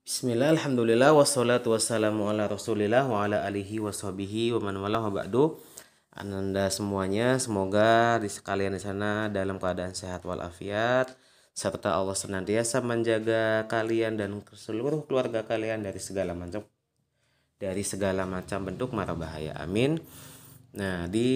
Bismillah, alhamdulillah, wassalatu wassalamu ala rasulillah wa ala alihi washabihi wa man wala wa ba'du. Ananda semuanya, semoga di sekalian di sana dalam keadaan sehat walafiat, serta Allah senantiasa menjaga kalian dan seluruh keluarga kalian dari segala macam bentuk mara bahaya. Amin. Nah, di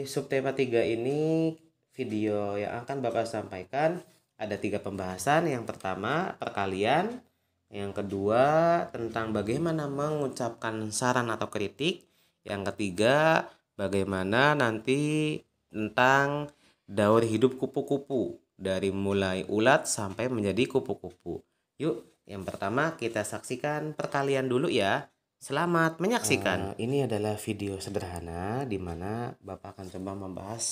subtema 3 ini video yang akan Bapak sampaikan ada 3 pembahasan. Yang pertama, perkalian. Yang kedua, tentang bagaimana mengucapkan saran atau kritik. Yang ketiga, bagaimana nanti tentang daur hidup kupu-kupu dari mulai ulat sampai menjadi kupu-kupu. Yuk, yang pertama kita saksikan perkalian dulu ya. Selamat menyaksikan. Ini adalah video sederhana di mana Bapak akan coba membahas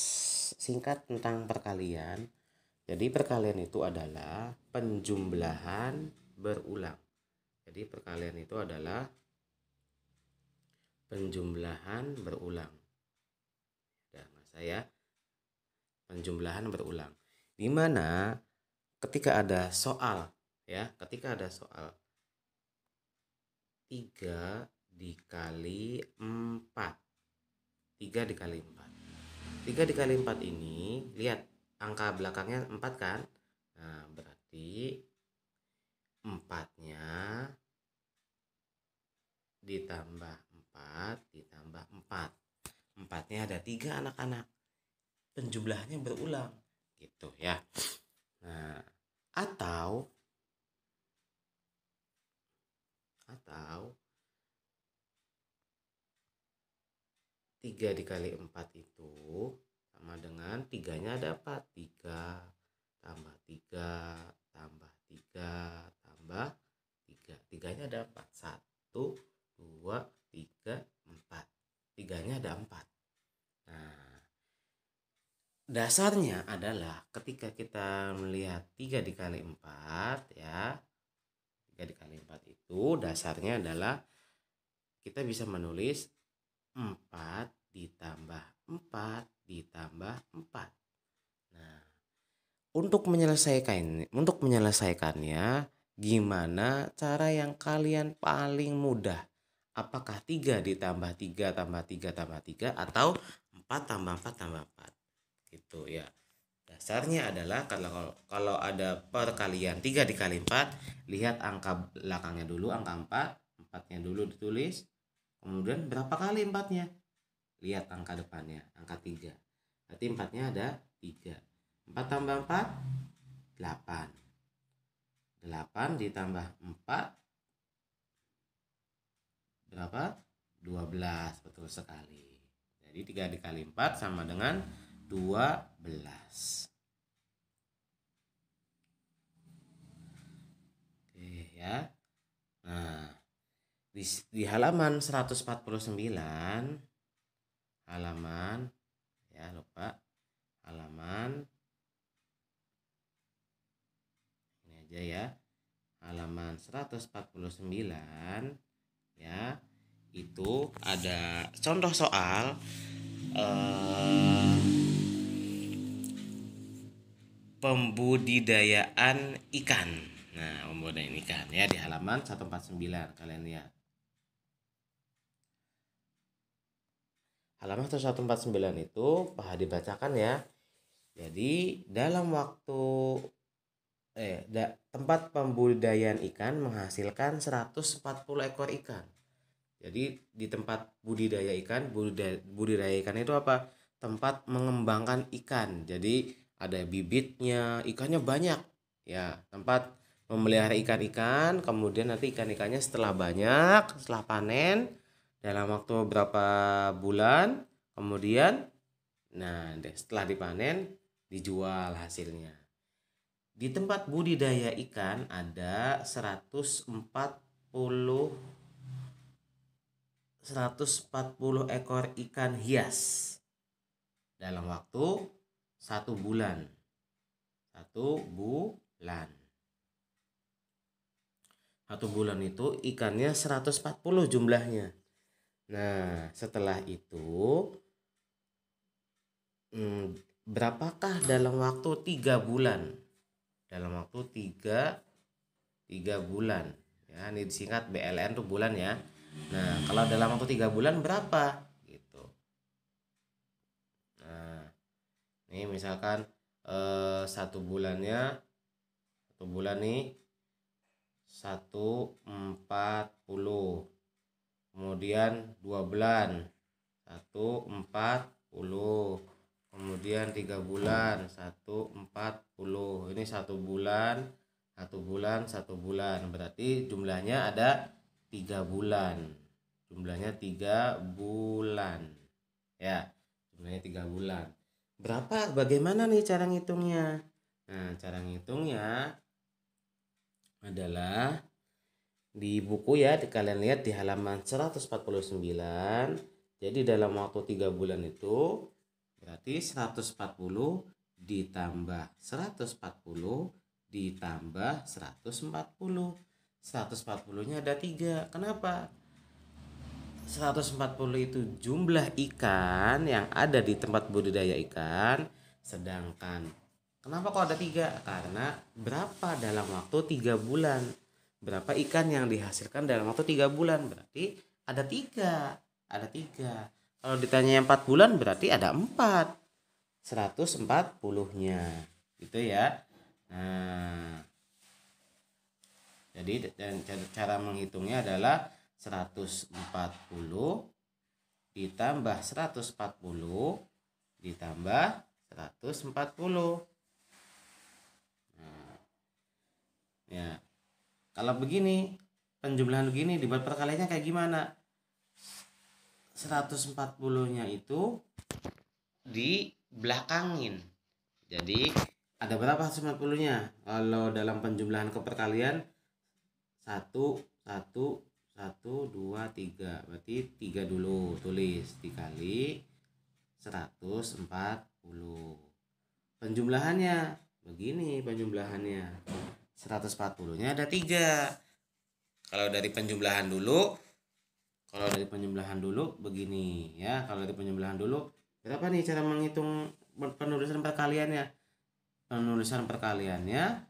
singkat tentang perkalian. Jadi perkalian itu adalah penjumlahan berulang. Jadi perkalian itu adalah penjumlahan berulang. Dan saya penjumlahan berulang. Di mana ketika ada soal 3 dikali 4. 3 dikali 4. 3 dikali 4 ini, lihat angka belakangnya 4 kan? Nah, berarti 4-nya ditambah 4 ditambah 4. 4-nya ada 3 anak-anak. Penjumlahannya berulang gitu ya. Nah, atau 3 dikali 4 itu sama dengan 3-nya ada 4. 3 tambah 3 tambah 3 tambah 3. 3-nya ada 4. 1, 2, 3, 4. 3-nya ada 4. Nah, dasarnya adalah ketika kita melihat 3 dikali 4 ya. 3 dikali 4 itu dasarnya adalah kita bisa menulis 4 ditambah 4 ditambah 4. Nah, untuk menyelesaikannya gimana cara yang kalian paling mudah? Apakah 3 ditambah 3 tambah 3 tambah 3 atau 4 tambah 4 tambah 4? Gitu ya. Dasarnya adalah kalau ada perkalian 3 dikali 4, lihat angka belakangnya dulu, angka 4, 4-nya dulu ditulis. Kemudian berapa kali 4-nya? Lihat angka depannya, angka 3. Berarti 4-nya ada 3. 4 tambah 4, 8. 8 ditambah 4 berapa? 12, betul sekali. Jadi 3 dikali 4 sama dengan 12. Oke ya. Nah, di halaman 149 halaman ya, lupa halaman ini aja ya, halaman 149 ya, itu ada contoh soal pembudidayaan ikan. Nah, pembudidayaan ikan ya di halaman 149 kalian lihat. Halaman 149 itu dibacakan ya. Jadi dalam waktu tempat pembudidayaan ikan menghasilkan 140 ekor ikan. Jadi di tempat budidaya ikan itu apa? Tempat mengembangkan ikan. Jadi ada bibitnya, ikannya banyak. Ya, tempat memelihara ikan-ikan, kemudian nanti ikan-ikannya setelah panen dalam waktu berapa bulan, kemudian setelah dipanen dijual hasilnya. Di tempat budidaya ikan ada 140 ekor ikan hias dalam waktu 1 bulan. 1 bulan. 1 bulan itu ikannya 140 jumlahnya. Nah, setelah itu berapakah dalam waktu 3 bulan? Dalam waktu 3 bulan Ya, ini disingkat BLN tuh bulan ya. Nah, kalau dalam waktu 3 bulan berapa? Gitu. Nah, ini misalkan satu bulan nih 140. Kemudian 2 bulan 140. Kemudian 3 bulan 140. Ini satu bulan, berarti jumlahnya ada 3 bulan. Ya, jumlahnya 3 bulan. Bagaimana nih cara ngitungnya? Nah, cara ngitungnya adalah di buku ya, kalian lihat di halaman 149. Jadi dalam waktu 3 bulan itu berarti 140 ditambah 140 ditambah 140. 140-nya ada 3. Kenapa? 140 itu jumlah ikan yang ada di tempat budidaya ikan. Sedangkan kenapa kok ada 3? Karena berapa dalam waktu 3 bulan? Berapa ikan yang dihasilkan dalam waktu 3 bulan? Berarti ada 3. Kalau ditanya 4 bulan berarti ada 4. 140-nya. Gitu ya. Nah, jadi cara menghitungnya adalah 140 ditambah 140 ditambah 140. Nah, ya. Kalau begini, penjumlahan begini dibuat perkaliannya kayak gimana? 140-nya itu dibelakangin. Jadi ada berapa 140-nya? Kalau dalam penjumlahan ke perkalian 1 2 3. Berarti 3 dulu, tulis dikali 140. Penjumlahannya begini, 140-nya ada 3. Kalau dari penjumlahan dulu begini ya. Kalau dari penjumlahan dulu berapa nih cara menghitung penulisan perkaliannya? Penulisan perkaliannya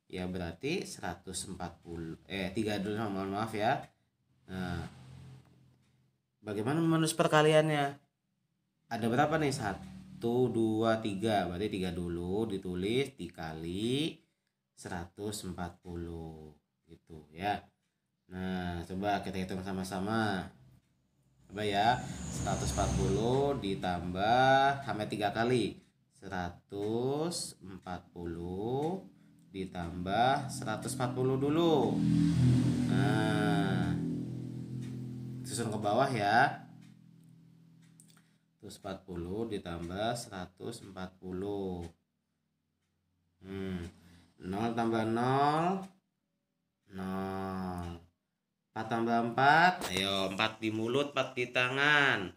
ya berarti 140 3 dulu, mohon maaf ya. Nah, bagaimana menulis perkaliannya? Ada berapa nih? 1 2 3. Berarti 3 dulu ditulis dikali 140 gitu ya. Nah, coba kita hitung sama-sama. Coba ya. 140 ditambah sampai 3 kali. 140 ditambah 140 dulu. Nah, susun ke bawah ya. 140 ditambah 140. 0 tambah 0 0. 4 tambah 4. Ayo, 4 di mulut, 4 di tangan.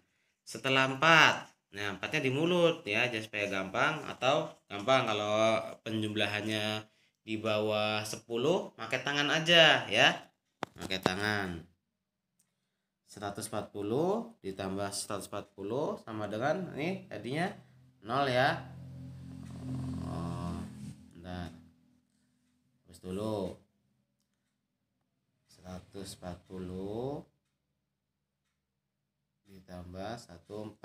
Setelah 4. Nah, 4-nya di mulut ya, jadi supaya gampang. Atau gampang kalau penjumlahannya di bawah 10, pakai tangan aja ya. Pakai tangan. 140 ditambah 140 sama dengan ini tadinya 0 ya. Bentar. Terus dulu 140 ditambah 140.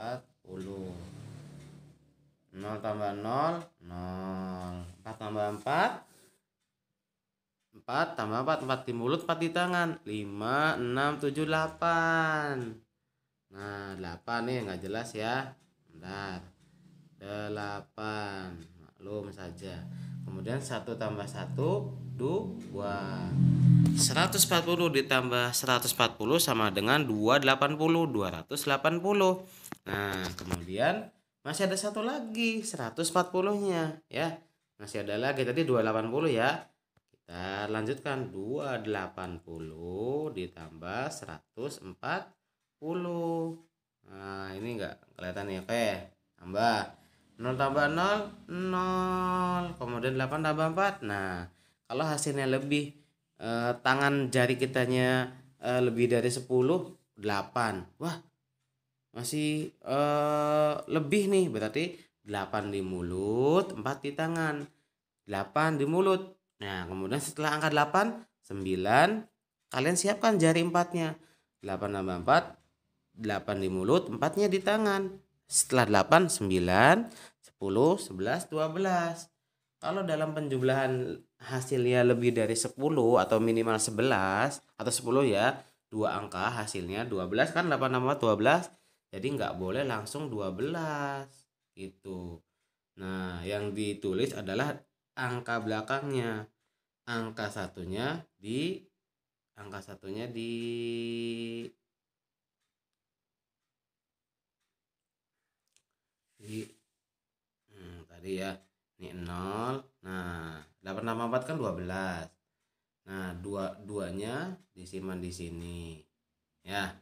0 tambah 0 0. 4 tambah 4 4 tambah 4 4 di mulut, 4 di tangan. 5 6 7 8. Nah, 8 nih nggak jelas ya. Bentar. 8. Maklum saja. Kemudian 1 tambah 1 2. 140 ditambah 140 sama dengan 280, 280. Nah, kemudian masih ada satu lagi 140-nya ya. Masih ada lagi tadi 280 ya. Kita lanjutkan 280 ditambah 140. Nah, ini enggak kelihatan nih. Oke, tambah 0 tambah 0 0. Kemudian 8 tambah 4. Nah, kalau hasilnya lebih tangan jari kitanya lebih dari 10, 8. Wah, masih lebih nih, berarti 8 di mulut, 4 di tangan. 8 di mulut. Nah, kemudian setelah angka 8, 9, kalian siapkan jari 4-nya. 8 tambah 4, 8 di mulut, 4-nya di tangan. Setelah 8, 9, 10, 11, 12. Kalau dalam penjumlahan hasilnya lebih dari 10 atau minimal 11 atau 10 ya, dua angka hasilnya 12 kan, 8 tambah 12. Jadi nggak boleh langsung 12 gitu. Nah, yang ditulis adalah angka belakangnya. Angka satunya di angka satunya di tadi ya. Ini 0. Nah, 8 tambah 4 kan 12. Nah, duanya disimpan di sini. Ya.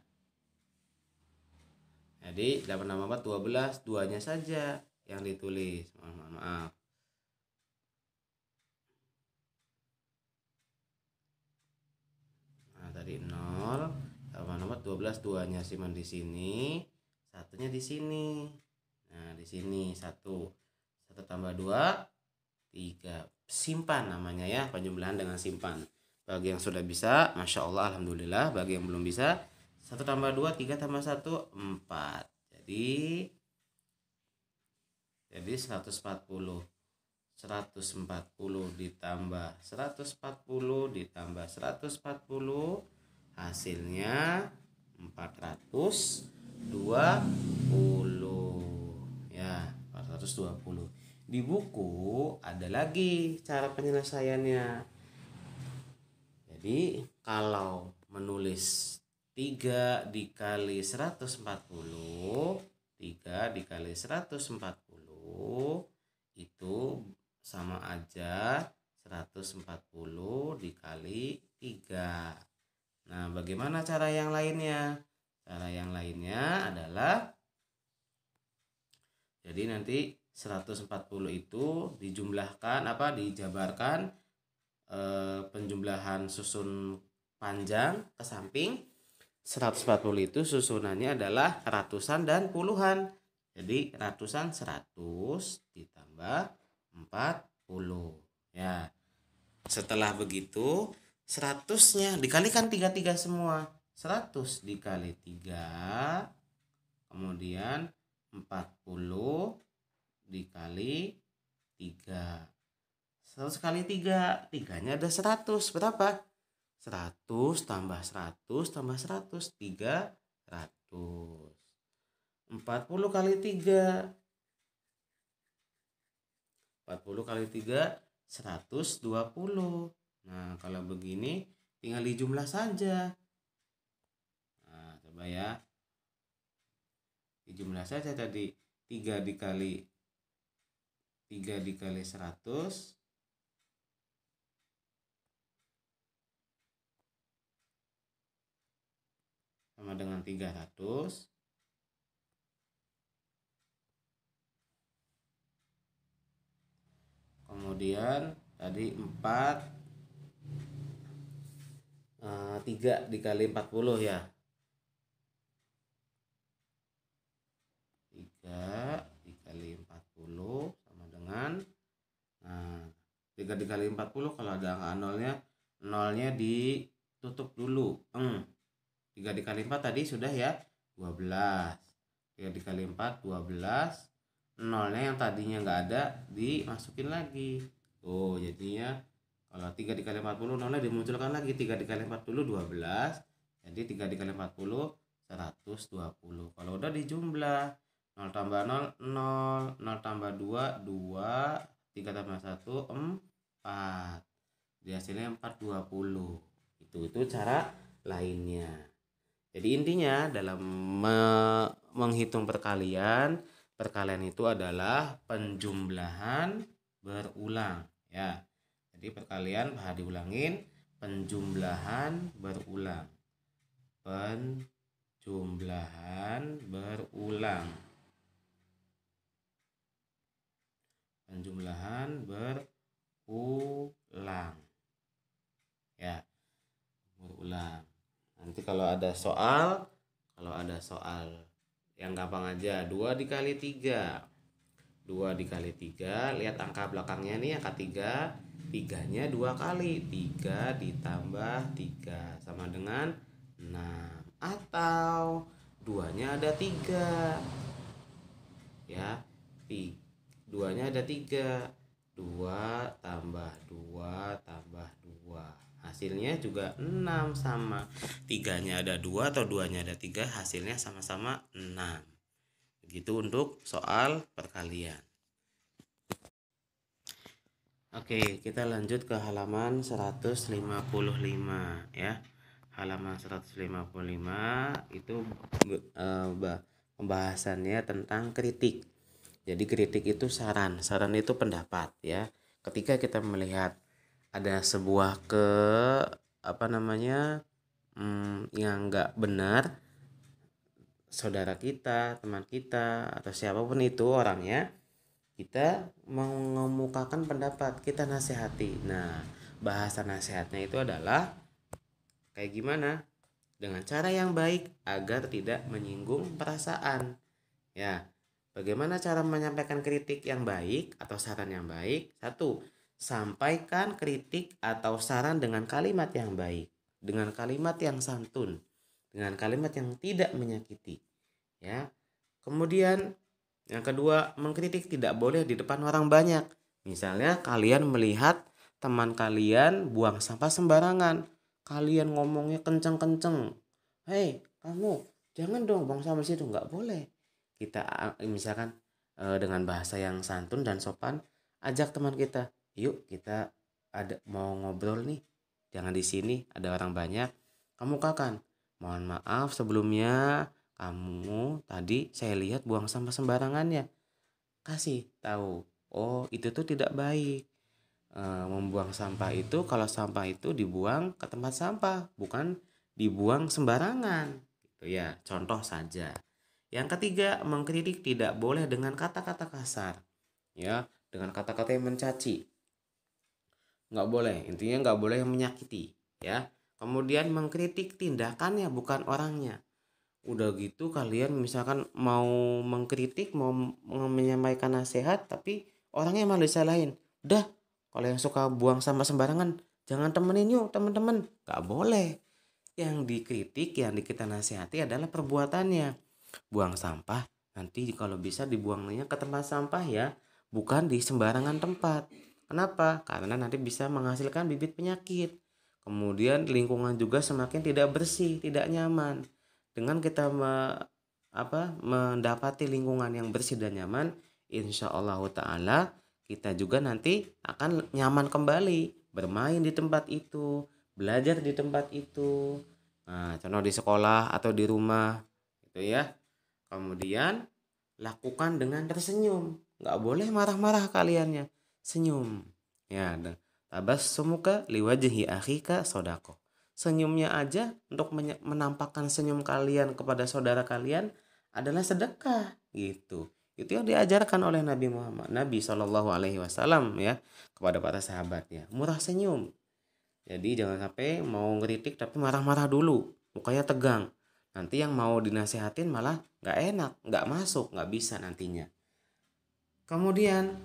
Jadi 8 tambah 4 12, duanya saja yang ditulis. Maaf. Nah, tadi 0, 8 tambah 12, duanya simpan di sini, satunya di sini. Nah, di sini 1. 1 tambah 2, 3. Simpan namanya ya, penjumlahan dengan simpan. Bagi yang sudah bisa, Masya Allah, Alhamdulillah. Bagi yang belum bisa, 1 tambah 2, 3 tambah 1, 4. Jadi 140. 140 ditambah 140 ditambah 140 hasilnya 420 ya, 420. Di buku ada lagi cara penyelesaiannya. Jadi kalau menulis 3 dikali 140, 3 dikali 140 itu sama aja 140 dikali 3. Nah, bagaimana cara yang lainnya? Cara yang lainnya adalah, jadi nanti 140 itu dijumlahkan dijabarkan penjumlahan susun panjang ke samping. 140 itu susunannya adalah ratusan dan puluhan. Jadi ratusan 100 ditambah 40 ya. Setelah begitu 100-nya dikalikan 3 semua. 100 dikali 3, kemudian 40 dikali 3. 100 kali 3, 3-nya ada 100. Berapa? 100 tambah 100 tambah 100, 300. 40 kali 3, 40 kali 3, 120. Nah, kalau begini tinggal dijumlah saja. Nah, coba ya. Dijumlah saja tadi. 3 dikali 100 sama dengan 300. Kemudian tadi 3 dikali 40 ya. 3 dikali 40 sama dengan 3 dikali 40, kalau ada angka nolnya ditutup dulu. 3 dikali 4 tadi sudah ya, 12. 3 dikali 4, 12. Nolnya yang tadinya nggak ada dimasukin lagi. Jadinya kalau 3 dikali 40 nolnya dimunculkan lagi. 3 dikali 40 12. Jadi 3 dikali 40 120. Kalau udah dijumlah, 0 tambah 0 0, 0 tambah 2 2, 3 tambah 1 4. Di hasilnya 420. Itu cara lainnya. Jadi intinya dalam menghitung perkalian itu adalah penjumlahan berulang ya. Jadi perkalian diulangin, penjumlahan berulang. Penjumlahan berulang. Penjumlahan berulang. Ya. Berulang. Nanti kalau ada soal yang gampang aja, 2 dikali 3. 2 dikali 3, lihat angka belakangnya nih, angka 3, 3-nya 2 kali, 3 ditambah 3 sama dengan 6, atau 2-nya ada 3 ya, 2-nya ada 3, 2 tambah 2 tambah 2, hasilnya juga 6, sama 3-nya ada 2 atau 2-nya ada 3, hasilnya sama-sama 6. Begitu untuk soal perkalian. Oke, kita lanjut ke halaman 155 ya. Halaman 155 itu pembahasannya tentang kritik. Jadi kritik itu saran itu pendapat ya. Ketika kita melihat ada sebuah yang enggak benar, saudara kita, teman kita, atau siapapun itu orangnya, kita mengemukakan pendapat, kita nasihati. Nah, bahasa nasihatnya itu adalah kayak gimana? Dengan cara yang baik agar tidak menyinggung perasaan. Ya, bagaimana cara menyampaikan kritik yang baik atau saran yang baik? 1. Sampaikan kritik atau saran dengan kalimat yang baik, dengan kalimat yang santun, dengan kalimat yang tidak menyakiti. Ya. Kemudian yang kedua, mengkritik tidak boleh di depan orang banyak. Misalnya kalian melihat teman kalian buang sampah sembarangan, kalian ngomongnya kenceng-kenceng. Hei, kamu jangan dong buang sampah di situ, nggak boleh. Kita misalkan dengan bahasa yang santun dan sopan, ajak teman kita, yuk kita ada mau ngobrol nih, jangan di sini ada orang banyak. Kamu kakan, mohon maaf sebelumnya, kamu tadi saya lihat buang sampah sembarangan ya. Kasih tahu, oh itu tuh tidak baik. Membuang sampah itu, kalau sampah itu dibuang ke tempat sampah, bukan dibuang sembarangan. Gitu ya, contoh saja. Yang ketiga, mengkritik tidak boleh dengan kata-kata kasar. Ya, dengan kata-kata yang mencaci. Nggak boleh, intinya nggak boleh yang menyakiti. Ya. Kemudian mengkritik tindakannya bukan orangnya. Udah gitu kalian misalkan mau mengkritik, mau menyampaikan nasihat, tapi orangnya malah disalahin. Udah, kalau yang suka buang sampah sembarangan, jangan temenin yuk teman-teman. Nggak boleh. Yang dikritik, yang kita nasihati adalah perbuatannya. Buang sampah, nanti kalau bisa dibuangnya ke tempat sampah ya, bukan di sembarangan tempat. Kenapa? Karena nanti bisa menghasilkan bibit penyakit. Kemudian lingkungan juga semakin tidak bersih, tidak nyaman. Dengan kita mendapati lingkungan yang bersih dan nyaman, insya Allah Ta'ala kita juga nanti akan nyaman kembali bermain di tempat itu, belajar di tempat itu. Nah, contoh di sekolah atau di rumah gitu ya. Kemudian lakukan dengan tersenyum, nggak boleh marah-marah kaliannya, senyum ya. Tabassumuka liwajhi akhika sodako, senyumnya aja untuk menampakkan senyum kalian kepada saudara kalian adalah sedekah gitu. Itu yang diajarkan oleh Nabi Shallallahu Alaihi Wasallam ya kepada para sahabatnya, murah senyum. Jadi jangan sampai mau ngeritik tapi marah-marah dulu, mukanya tegang. Nanti yang mau dinasehatin malah nggak enak, nggak masuk, nggak bisa nantinya. Kemudian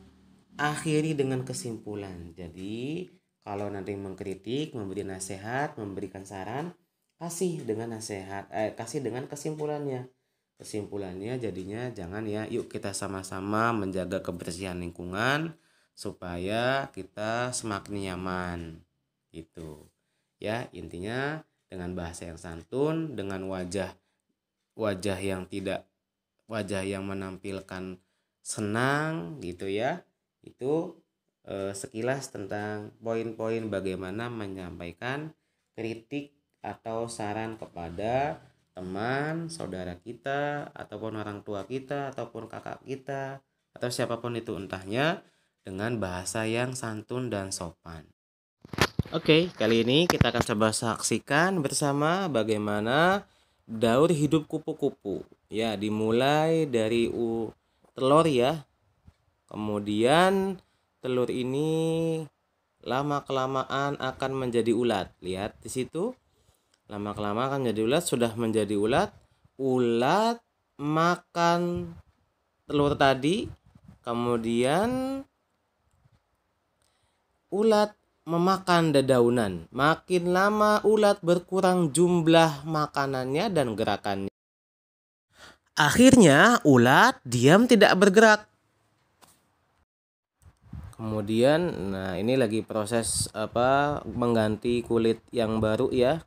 akhiri dengan kesimpulan. Jadi kalau nanti mengkritik, memberi nasihat, memberikan saran, kasih dengan nasihat, kasih dengan kesimpulannya. Kesimpulannya jadinya jangan ya, yuk kita sama-sama menjaga kebersihan lingkungan supaya kita semakin nyaman. Gitu. Ya, intinya dengan bahasa yang santun, dengan wajah yang menampilkan senang gitu ya. Itu sekilas tentang poin-poin bagaimana menyampaikan kritik atau saran kepada teman, saudara kita, ataupun orang tua kita, ataupun kakak kita, atau siapapun itu entahnya, dengan bahasa yang santun dan sopan. Oke, kali ini kita akan coba saksikan bersama bagaimana daur hidup kupu-kupu. Ya, dimulai dari telur ya. Kemudian telur ini lama-kelamaan akan menjadi ulat. Lihat di situ. Lama-kelamaan akan menjadi ulat, sudah menjadi ulat. Ulat makan telur tadi, Kemudian ulat memakan dedaunan. Makin lama ulat berkurang jumlah makanannya dan gerakannya. Akhirnya ulat diam tidak bergerak. Kemudian nah ini lagi proses mengganti kulit yang baru ya.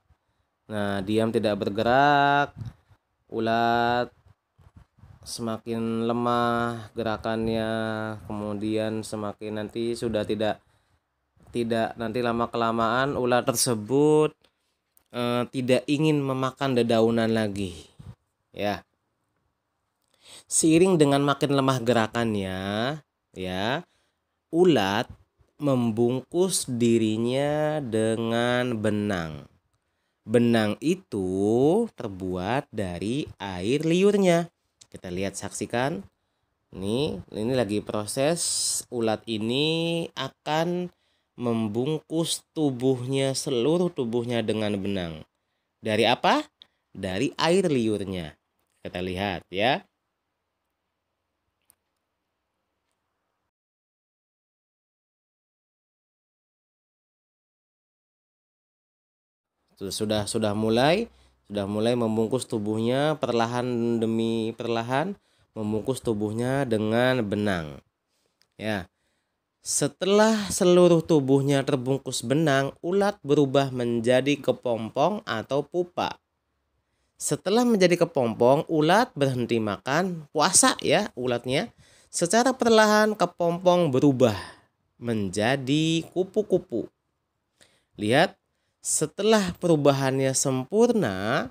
Nah, diam tidak bergerak. Ulat semakin lemah gerakannya, kemudian semakin nanti sudah tidak nanti lama kelamaan ulat tersebut tidak ingin memakan dedaunan lagi ya. Seiring dengan makin lemah gerakannya ya, ulat membungkus dirinya dengan benang. Benang itu terbuat dari air liurnya. Kita lihat, saksikan. Ini lagi proses. Ulat ini akan membungkus tubuhnya, seluruh tubuhnya dengan benang. Dari apa? Dari air liurnya. Kita lihat ya. Sudah mulai membungkus tubuhnya perlahan demi perlahan, membungkus tubuhnya dengan benang. Ya. Setelah seluruh tubuhnya terbungkus benang, ulat berubah menjadi kepompong atau pupa. Setelah menjadi kepompong, ulat berhenti makan, puasa ya ulatnya. Secara perlahan kepompong berubah menjadi kupu-kupu. Lihat, setelah perubahannya sempurna,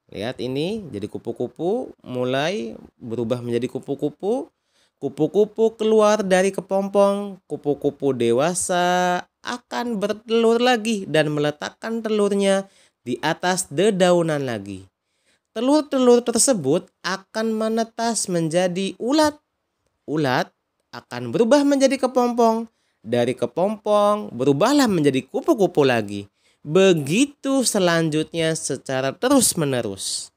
lihat ini jadi kupu-kupu, mulai berubah menjadi kupu-kupu. Kupu-kupu keluar dari kepompong. Kupu-kupu dewasa akan bertelur lagi dan meletakkan telurnya di atas dedaunan lagi. Telur-telur tersebut akan menetas menjadi ulat. Ulat akan berubah menjadi kepompong. Dari kepompong berubahlah menjadi kupu-kupu lagi. Begitu selanjutnya secara terus-menerus.